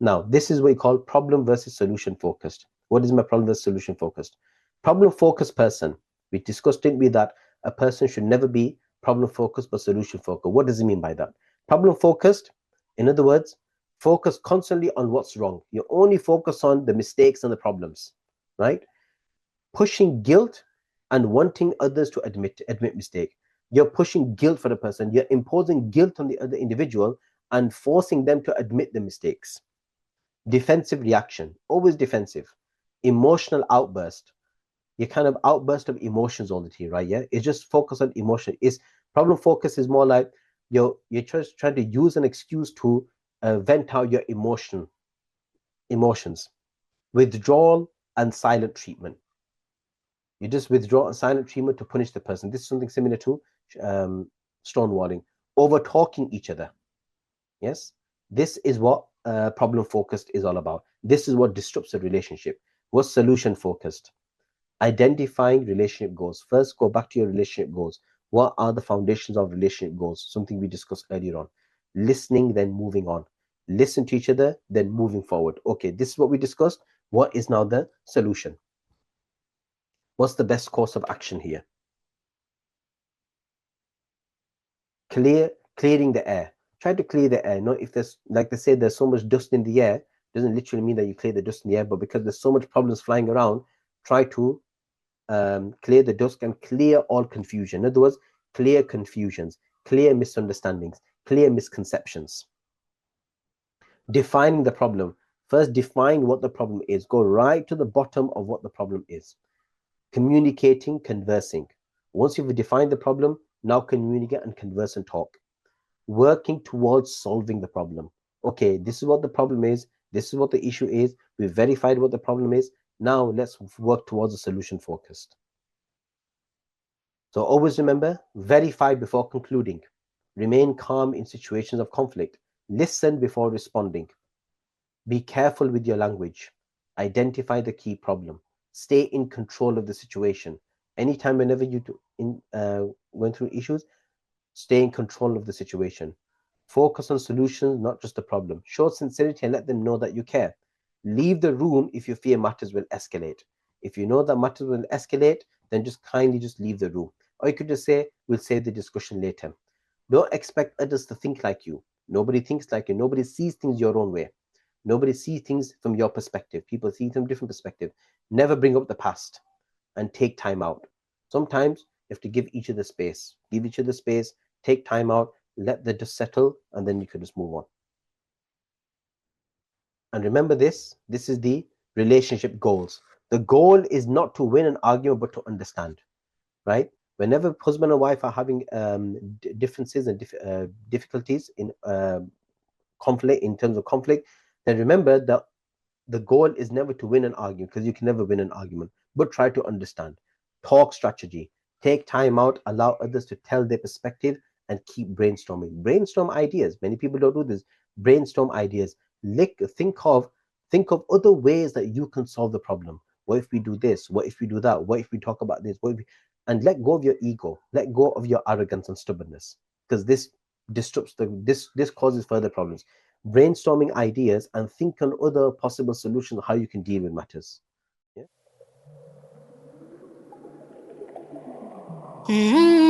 Now, this is what we call problem versus solution focused. What is my problem versus solution focused? Problem focused person, we discussed, didn't we, that a person should never be problem focused but solution focused. What does it mean by that? Problem focused, in other words, focus constantly on what's wrong. You only focus on the mistakes and the problems, right? Pushing guilt and wanting others to admit mistake. You're pushing guilt for the person. You're imposing guilt on the other individual and forcing them to admit the mistakes. Defensive reaction, always defensive. Emotional outburst. You kind of outburst of emotions all the time, right? Yeah, it's just focus on emotion. Is problem focus is more like you're just trying to use an excuse to vent out your emotions. Withdrawal and silent treatment. You just withdraw a silent treatment to punish the person. This is something similar to stonewalling. Over talking each other. Yes, this is what problem focused is all about. This is what disrupts a relationship. What's solution focused? Identifying relationship goals. First, go back to your relationship goals. What are the foundations of relationship goals? Something we discussed earlier on. Listening, then moving on. Listen to each other, then moving forward. Okay, this is what we discussed. What is now the solution? What's the best course of action here? Clearing the air. Try to clear the air. Not if there's, like they say, there's so much dust in the air, doesn't literally mean that you clear the dust in the air, but because there's so much problems flying around, try to clear the dust and clear all confusion. In other words, clear confusions, clear misunderstandings, clear misconceptions. Defining the problem. First, define what the problem is. Go right to the bottom of what the problem is. Communicating, conversing. Once you've defined the problem, now communicate and converse and talk. Working towards solving the problem. Okay, this is what the problem is. This is what the issue is. We've verified what the problem is. Now let's work towards a solution focused. So always remember, verify before concluding. Remain calm in situations of conflict. Listen before responding. Be careful with your language. Identify the key problem. Stay in control of the situation. Anytime, whenever you went through issues, stay in control of the situation. Focus on solutions, not just the problem. Show sincerity and let them know that you care. Leave the room if you fear matters will escalate. If you know that matters will escalate, then just kindly just leave the room. Or you could just say, we'll save the discussion later. Don't expect others to think like you. Nobody thinks like you. Nobody sees things your own way. Nobody sees things from your perspective. People see them different perspective. Never bring up the past and take time out. Sometimes you have to give each other space. Give each other space, take time out, let the dust settle, and then you can just move on. And remember this is the relationship goals. The goal is not to win an argument, but to understand, right? Whenever husband and wife are having differences and difficulties in conflict, in terms of conflict, then remember that the goal is never to win an argument, because you can never win an argument, but try to understand. Talk strategy. Take time out, allow others to tell their perspective, and keep brainstorming. Brainstorm ideas. Many people don't do this. Brainstorm ideas. Think of other ways that you can solve the problem. What if we do this? What if we do that? What if we talk about this? And let go of your ego. Let go of your arrogance and stubbornness, because this disrupts this causes further problems. Brainstorming ideas and think on other possible solutions, how you can deal with matters. Yeah. Mm-hmm.